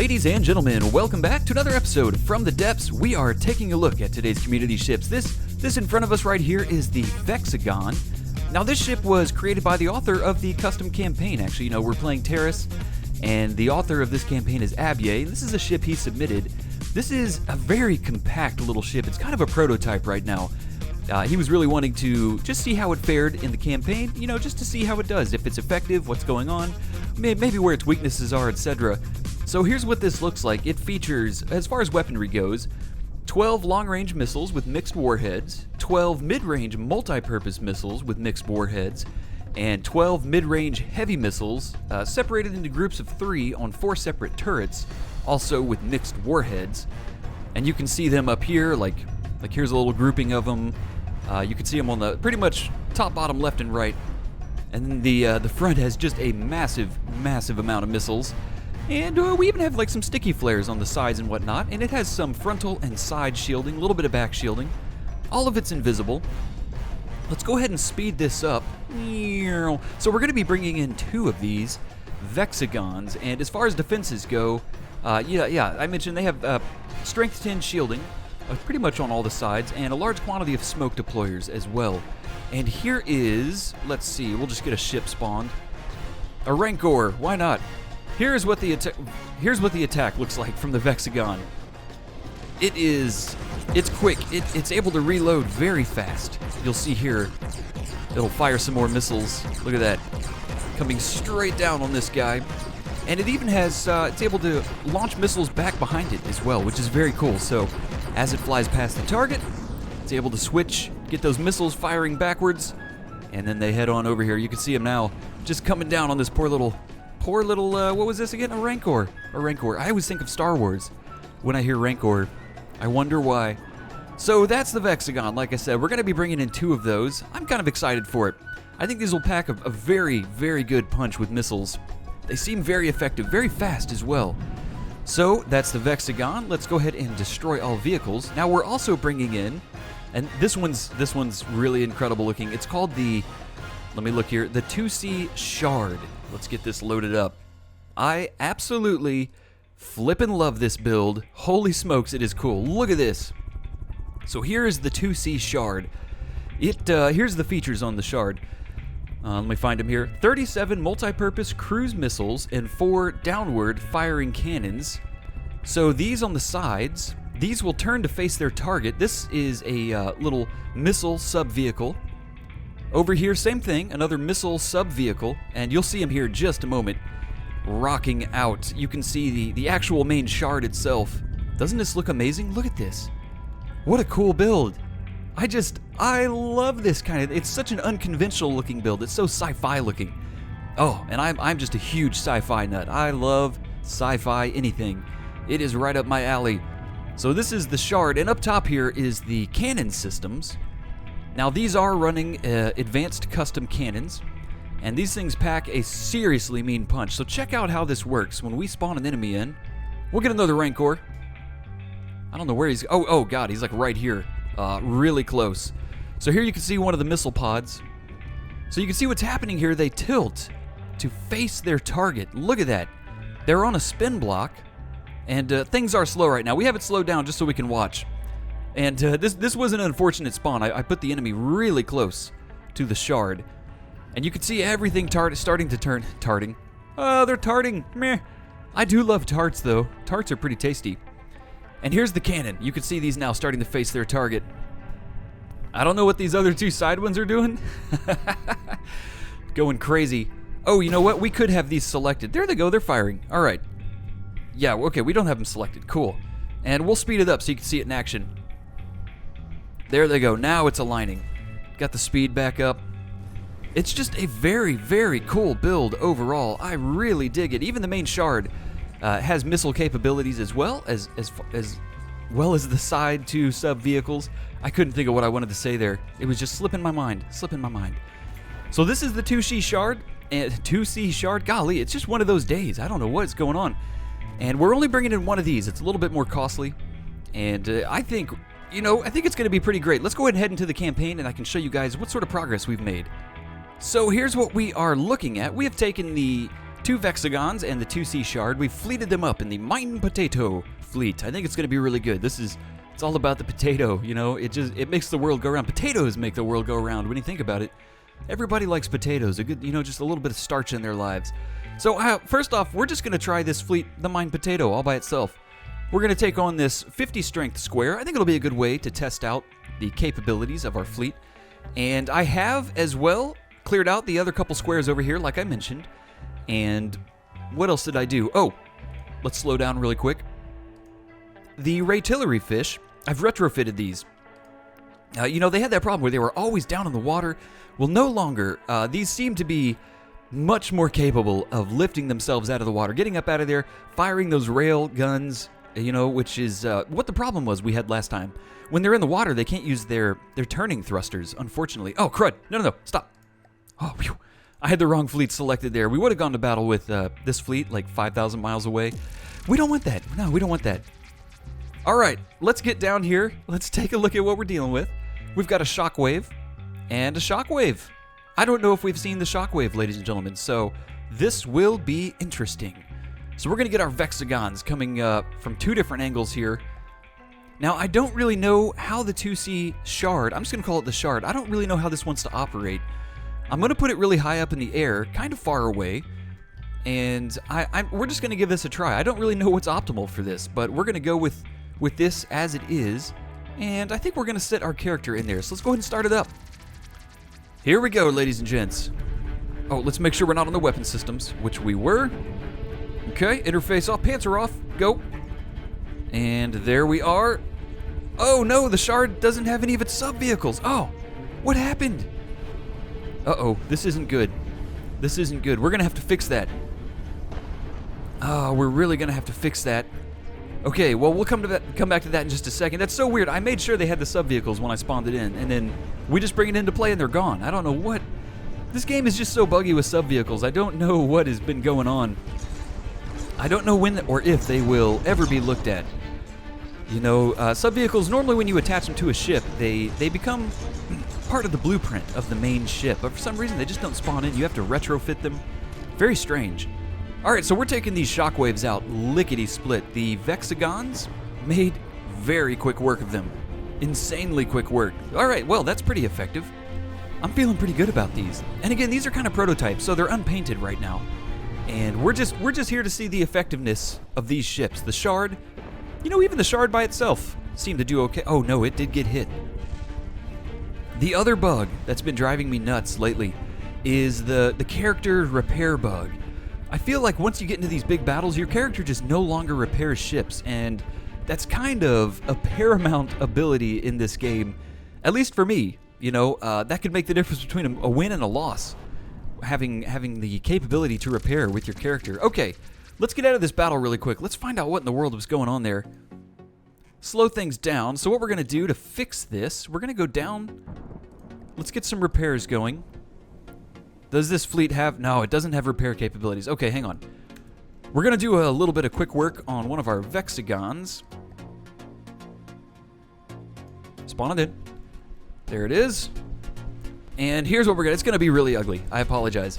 Ladies and gentlemen, welcome back to another episode From the Depths. We are taking a look at today's community ships. This in front of us right here is the Vexagon. Now this ship was created by the author of the custom campaign. Actually, we're playing Terrace, and the author of this campaign is Abye. This is a ship he submitted. This is a very compact little ship. It's kind of a prototype right now. He was really wanting to just see how it fared in the campaign, just to see how it does, if it's effective, what's going on, maybe where its weaknesses are, etc. So here's what this looks like. It features, as far as weaponry goes, 12 long-range missiles with mixed warheads, 12 mid-range multi-purpose missiles with mixed warheads, and 12 mid-range heavy missiles separated into groups of 3 on 4 separate turrets, also with mixed warheads. And you can see them up here, like here's a little grouping of them. You can see them on the pretty much top, bottom, left, and right. And then the front has just a massive amount of missiles. And we even have some sticky flares on the sides and whatnot. And it has some frontal and side shielding, a little bit of back shielding. All of it's invisible. Let's go ahead and speed this up. So we're going to be bringing in 2 of these Vexagons. And as far as defenses go, I mentioned they have strength 10 shielding, pretty much on all the sides, and a large quantity of smoke deployers as well. And here is, let's see, we'll just get a ship spawned. A Rancor, why not? Here's what the attack looks like from the Vexagon. It's quick. It's able to reload very fast. You'll see here, it'll fire some more missiles. Look at that, coming straight down on this guy. And it even has, it's able to launch missiles back behind it as well, which is very cool. So as it flies past the target, it's able to switch, get those missiles firing backwards, and then they head on over here. You can see them now just coming down on this poor little, what was this again? A Rancor. I always think of Star Wars when I hear Rancor. I wonder why. So that's the Vexagon. Like I said, we're going to be bringing in 2 of those. I'm kind of excited for it. I think these will pack a very, very good punch with missiles. They seem very effective, very fast as well. So that's the Vexagon. Let's go ahead and destroy all vehicles. Now we're also bringing in, and this one's really incredible looking. It's called let me look here, the 2C Shard. Let's get this loaded up. I absolutely flippin' love this build. Holy smokes, it is cool. Look at this. So here is the 2C Shard. Here's the features on the Shard. Let me find them here. 37 multi-purpose cruise missiles and 4 downward firing cannons. So these on the sides, these will turn to face their target. This is a little missile sub-vehicle. Over here, same thing, another missile sub-vehicle, and you'll see him here in just a moment, rocking out. You can see the actual main shard itself. Doesn't this look amazing? Look at this. What a cool build. I love this kind of, it's such an unconventional looking build. It's so sci-fi looking. Oh, and I'm just a huge sci-fi nut. I love sci-fi anything. It is right up my alley. So this is the shard, and up top here is the cannon systems. Now these are running advanced custom cannons, and these things pack a seriously mean punch. So check out how this works. When we spawn an enemy in, we'll get another Rancor. I don't know where he's, oh god, he's right here. Really close. So here you can see one of the missile pods. So you can see what's happening here. They tilt to face their target. Look at that. They're on a spin block, and things are slow right now. We have it slowed down just so we can watch. And this was an unfortunate spawn. I put the enemy really close to the shard, and you can see everything starting to turn tarting. Oh, they're tarting. Meh. I do love tarts though. Tarts are pretty tasty. And here's the cannon. You can see these now starting to face their target. I don't know what these other 2 side ones are doing. Going crazy. Oh, you know what? We could have these selected. There they go. They're firing. All right. Yeah, okay. We don't have them selected. Cool. And we'll speed it up so you can see it in action. There they go. Now it's aligning. Got the speed back up. It's just a very, very cool build overall. I really dig it. Even the main shard has missile capabilities as well as the side 2 sub vehicles. I couldn't think of what I wanted to say there. It was just slipping my mind. So this is the 2C Shard, and 2C Shard. Golly, it's just one of those days. I don't know what's going on. And we're only bringing in one of these. It's a little bit more costly, and I think it's going to be pretty great. Let's go ahead and head into the campaign, and I can show you guys what sort of progress we've made. So here's what we are looking at. We have taken the 2 Vexagons and the 2C Shard. We've fleeted them up in the Mine Potato fleet. I think it's going to be really good. It's all about the potato, you know? It makes the world go round. Potatoes make the world go round when you think about it. Everybody likes potatoes, a good, you know, just a little bit of starch in their lives. So first off, we're just going to try this fleet, the Mine Potato, all by itself. We're going to take on this 50 strength square. I think it'll be a good way to test out the capabilities of our fleet. And I have, as well, cleared out the other couple squares over here, like I mentioned. And what else did I do? Oh, let's slow down really quick. The Raytillery fish, I've retrofitted these. You know, they had that problem where they were always down in the water. Well, no longer. These seem to be much more capable of lifting themselves out of the water, getting up out of there, firing those rail guns, you know, which is what the problem was we had last time. When they're in the water, they can't use their turning thrusters, unfortunately. Oh, crud. No, stop. Oh, phew. I had the wrong fleet selected there. We would have gone to battle with this fleet like 5,000 miles away. We don't want that. No, we don't want that. All right, let's get down here. Let's take a look at what we're dealing with. We've got a shockwave and a shockwave. I don't know if we've seen the shockwave, ladies and gentlemen, so this will be interesting. So we're going to get our Vexagons coming from 2 different angles here. Now, I don't really know how the 2C Shard, I'm just going to call it the Shard, I don't really know how this wants to operate. I'm going to put it really high up in the air, kind of far away, and we're just going to give this a try. I don't really know what's optimal for this, but we're going to go with this as it is, and I think we're going to set our character in there. So let's go ahead and start it up. Here we go, ladies and gents. Oh, let's make sure we're not on the weapon systems, which we were. Okay, interface off, pants are off, go. And there we are. Oh no, the Shard doesn't have any of its sub-vehicles. Oh, what happened? Uh-oh, this isn't good. This isn't good. We're going to have to fix that. Oh, we're really going to have to fix that. Okay, well, we'll come back to that in just a second. That's so weird. I made sure they had the sub-vehicles when I spawned it in, and then we just bring it into play and they're gone. I don't know what... This game is just so buggy with sub-vehicles. I don't know what has been going on. I don't know when or if they will ever be looked at. You know, sub-vehicles, normally when you attach them to a ship, they become part of the blueprint of the main ship. But for some reason, they just don't spawn in. You have to retrofit them. Very strange. All right, so we're taking these shockwaves out lickety-split. The Vexagons made very quick work of them. Insanely quick work. All right, well, that's pretty effective. I'm feeling pretty good about these. And again, these are kind of prototypes, so they're unpainted right now. And we're just here to see the effectiveness of these ships. The Shard, you know, even the Shard by itself seemed to do okay. Oh no, it did get hit. The other bug that's been driving me nuts lately is the character repair bug. I feel like once you get into these big battles, your character just no longer repairs ships, and that's kind of a paramount ability in this game, at least for me. You know, that could make the difference between a win and a loss, having the capability to repair with your character. Okay, let's get out of this battle really quick. Let's find out what in the world was going on there. Slow things down. So what we're going to do to fix this, we're going to go down. Let's get some repairs going. Does this fleet have... No, it doesn't have repair capabilities. Okay, hang on. We're going to do a little bit of quick work on one of our Vexagons. Spawn it in. There it is. And here's what we're going to... It's going to be really ugly. I apologize.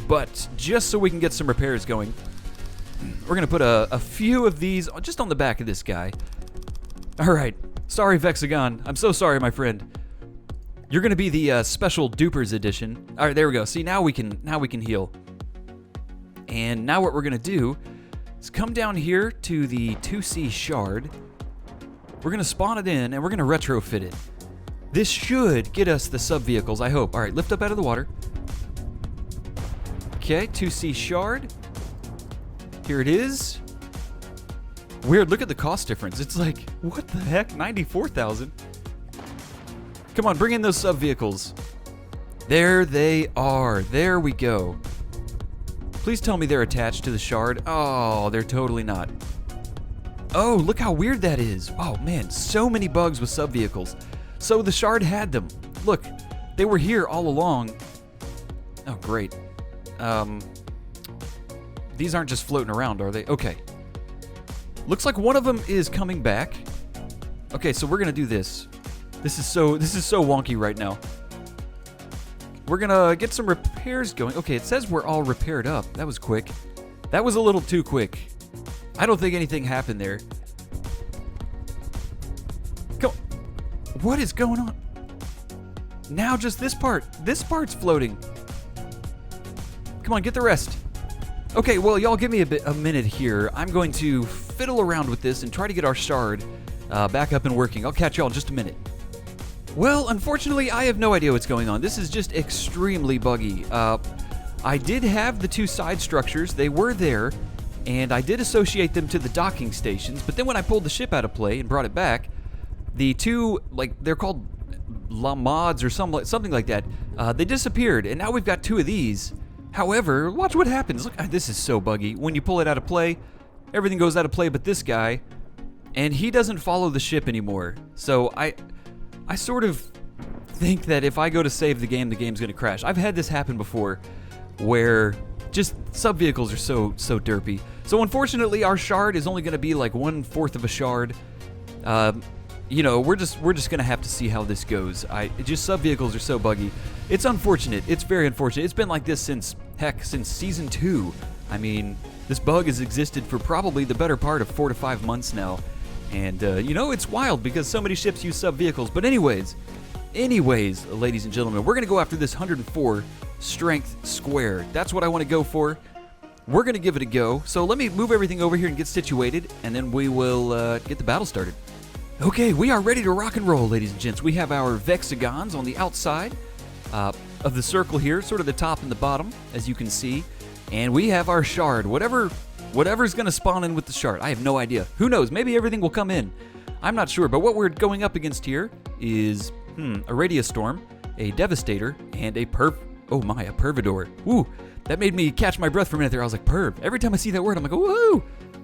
But just so we can get some repairs going, we're going to put a few of these just on the back of this guy. All right. Sorry, Vexagon. I'm so sorry, my friend. You're going to be the Special Dupers edition. All right, there we go. See, now we can heal. And now what we're going to do is come down here to the 2C Shard. We're going to spawn it in, and we're going to retrofit it. This should get us the sub-vehicles, I hope. All right, lift up out of the water. Okay, 2C Shard. Here it is. Weird, look at the cost difference. It's like, what the heck? 94,000. Come on, bring in those sub-vehicles. There they are. There we go. Please tell me they're attached to the Shard. Oh, they're totally not. Oh, look how weird that is. Oh, man, so many bugs with sub-vehicles. So the Shard had them. Look, they were here all along. Oh, great. These aren't just floating around, are they? Okay. Looks like one of them is coming back. Okay, so we're gonna do this. This is so wonky right now. We're gonna get some repairs going. Okay, it says we're all repaired up. That was quick. That was a little too quick. I don't think anything happened there. Go. What is going on? Now just this part. This part's floating. Come on, get the rest. Okay, well, y'all give me a minute here. I'm going to fiddle around with this and try to get our shard back up and working. I'll catch y'all in just a minute. Well, unfortunately, I have no idea what's going on. This is just extremely buggy. I did have the two side structures. They were there, and I did associate them to the docking stations, but then when I pulled the ship out of play and brought it back, the two, like, they're called mods or something like that, they disappeared, and now we've got two of these. However, watch what happens. Look, this is so buggy. When you pull it out of play, everything goes out of play but this guy, and he doesn't follow the ship anymore. So I sort of think that if I go to save the game's going to crash. I've had this happen before where just sub-vehicles are so derpy. So unfortunately, our shard is only going to be like 1/4 of a shard. You know, we're just going to have to see how this goes. Just sub-vehicles are so buggy. It's unfortunate. It's very unfortunate. It's been like this since Season 2. I mean, this bug has existed for probably the better part of 4 to 5 months now. And, you know, it's wild because so many ships use sub-vehicles. But anyways, ladies and gentlemen, we're going to go after this 104 strength square. That's what I want to go for. We're going to give it a go. So let me move everything over here and get situated, and then we will get the battle started. Okay, we are ready to rock and roll, ladies and gents. We have our Vexagons on the outside of the circle here, sort of the top and the bottom, as you can see. And we have our shard. Whatever's going to spawn in with the shard. I have no idea. Who knows? Maybe everything will come in. I'm not sure. But what we're going up against here is a radius storm, a devastator, and a pervidor. Woo! That made me catch my breath for a minute there. I was like, perv. Every time I see that word, I'm like, woohoo!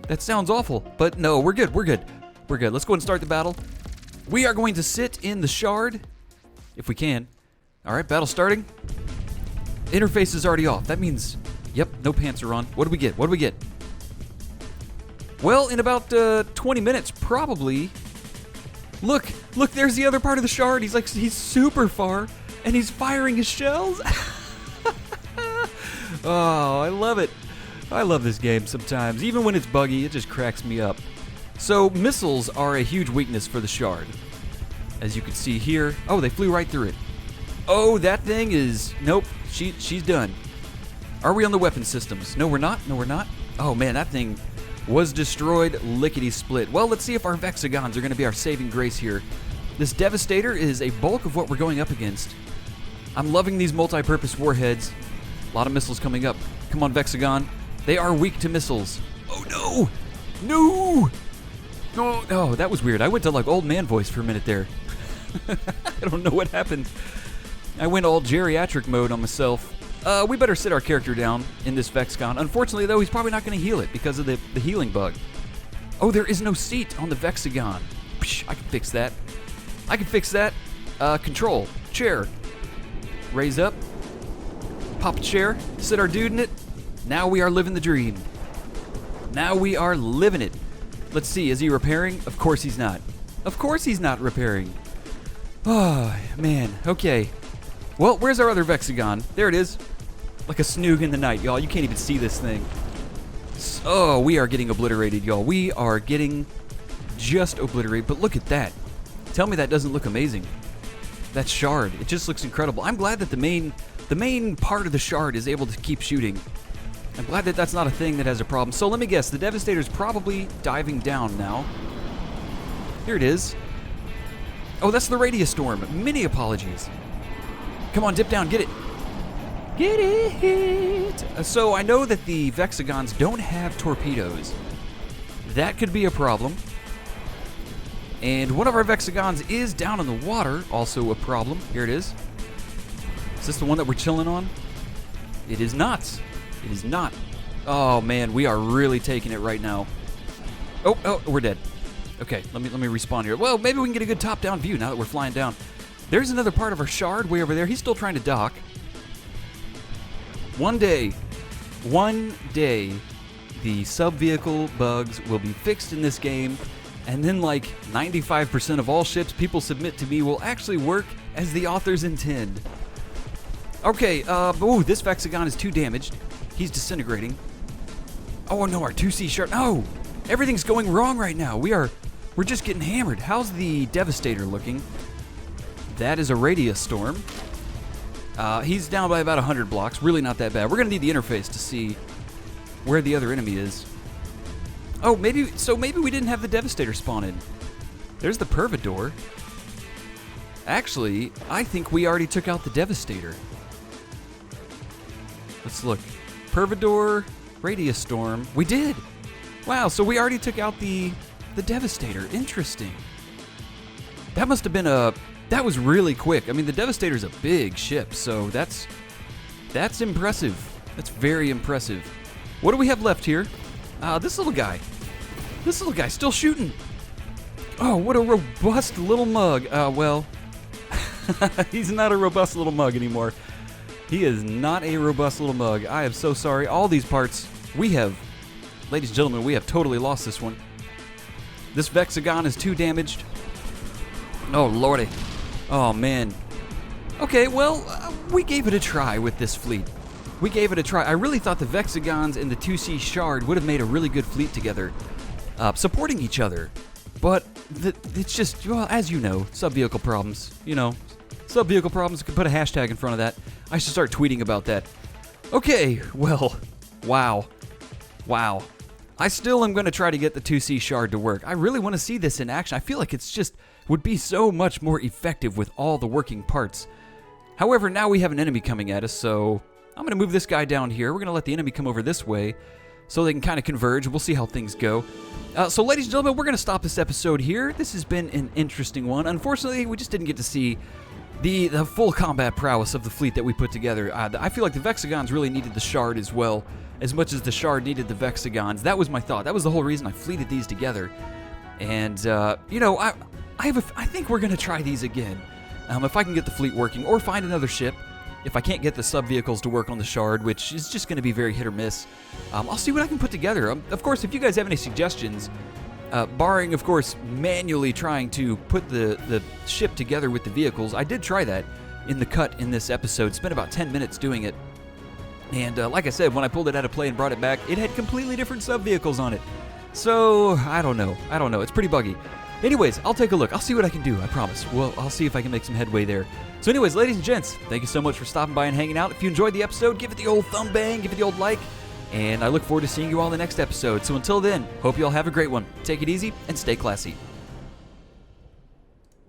That sounds awful. But no, we're good. We're good. We're good. Let's go ahead and start the battle. We are going to sit in the shard, if we can. All right, battle starting. Interface is already off. That means, yep, no pants are on. What do we get? What do we get? Well, in about 20 minutes, probably. Look, there's the other part of the shard. He's super far, and he's firing his shells. Oh, I love it. I love this game sometimes. Even when it's buggy, it just cracks me up. So, missiles are a huge weakness for the shard. As you can see here. Oh, they flew right through it. Oh, that thing is... Nope, she's done. Are we on the weapon systems? No, we're not. No, we're not. Oh, man, that thing was destroyed lickety-split. Well, let's see if our Vexagons are going to be our saving grace here. This Devastator is a bulk of what we're going up against. I'm loving these multi-purpose warheads. A lot of missiles coming up. Come on, Vexagon. They are weak to missiles. Oh, no! No! No, that was weird. I went to like old man voice for a minute there. I don't know what happened. I went all geriatric mode on myself. We better sit our character down in this Vexagon. Unfortunately, though, he's probably not going to heal it because of the healing bug. Oh, there is no seat on the Vexagon. Psh, I can fix that. I can fix that. Control. Chair. Raise up. Pop a chair. Sit our dude in it. Now we are living the dream. Now we are living it. Let's see, is he repairing? Of course he's not. Of course he's not repairing. Oh, man. Okay. Well, where's our other Vexagon? There it is. Like a snoog in the night, y'all. You can't even see this thing. Oh, we are getting obliterated, y'all. We are getting just obliterated. But look at that. Tell me that doesn't look amazing. That shard. It just looks incredible. I'm glad that the main part of the shard is able to keep shooting. I'm glad that that's not a thing that has a problem. So let me guess, the Devastator's probably diving down now. Here it is. Oh, that's the radius storm. Many apologies. Come on, dip down, get it. Get it! So I know that the Vexagons don't have torpedoes. That could be a problem. And one of our Vexagons is down in the water, also a problem. Here it is. Is this the one that we're chilling on? It is not. It is not. Oh, man, we are really taking it right now. Oh, we're dead. Okay, let me respawn here. Well, maybe we can get a good top-down view now that we're flying down. There's another part of our shard way over there. He's still trying to dock. One day, the sub-vehicle bugs will be fixed in this game, and then like 95% of all ships people submit to me will actually work as the authors intend. Okay, ooh, this Vexagon is too damaged. He's disintegrating. Oh no, our 2C shark. No! Everything's going wrong right now. We're just getting hammered. How's the Devastator looking? That is a radius storm. He's down by about 100 blocks. Really not that bad. We're going to need the interface to see where the other enemy is. Oh, maybe we didn't have the Devastator spawn in. There's the Pervador. Actually, I think we already took out the Devastator. Let's look. Pervador, Radius Storm. We did! Wow, so we already took out the Devastator. Interesting. That must have been that was really quick. I mean, the Devastator's a big ship, so that's impressive. That's very impressive. What do we have left here? This little guy. This little guy's still shooting. Oh, what a robust little mug. Well, he's not a robust little mug anymore. He is not a robust little mug. I am so sorry. All these parts, ladies and gentlemen, we have totally lost this one. This Vexagon is too damaged. Oh, lordy. Oh, man. Okay, well, we gave it a try with this fleet. We gave it a try. I really thought the Vexagons and the 2C Shard would have made a really good fleet together, supporting each other. But it's just, well, as you know, sub-vehicle problems. You know, sub-vehicle problems. You can put a hashtag in front of that. I should start tweeting about that. Okay, well, wow. Wow. I still am going to try to get the 2C Shard to work. I really want to see this in action. I feel like it's just would be so much more effective with all the working parts. However, now we have an enemy coming at us, so I'm going to move this guy down here. We're going to let the enemy come over this way so they can kind of converge. We'll see how things go. So, ladies and gentlemen, we're going to stop this episode here. This has been an interesting one. Unfortunately, we just didn't get to see the full combat prowess of the fleet that we put together. I feel like the Vexagons really needed the Shard as well, as much as the Shard needed the Vexagons. That was my thought. That was the whole reason I fleeted these together. And, you know, I think we're going to try these again. If I can get the fleet working or find another ship. If I can't get the sub-vehicles to work on the Shard, which is just going to be very hit or miss, I'll see what I can put together. Of course, if you guys have any suggestions, barring, of course, manually trying to put the ship together with the vehicles, I did try that in the cut in this episode. Spent about 10 minutes doing it. And like I said, when I pulled it out of play and brought it back, it had completely different sub-vehicles on it. So, I don't know. It's pretty buggy. Anyways, I'll take a look. I'll see what I can do, I promise. Well, I'll see if I can make some headway there. So anyways, ladies and gents, thank you so much for stopping by and hanging out. If you enjoyed the episode, give it the old thumb bang, give it the old like, and I look forward to seeing you all in the next episode. So until then, hope you all have a great one. Take it easy and stay classy.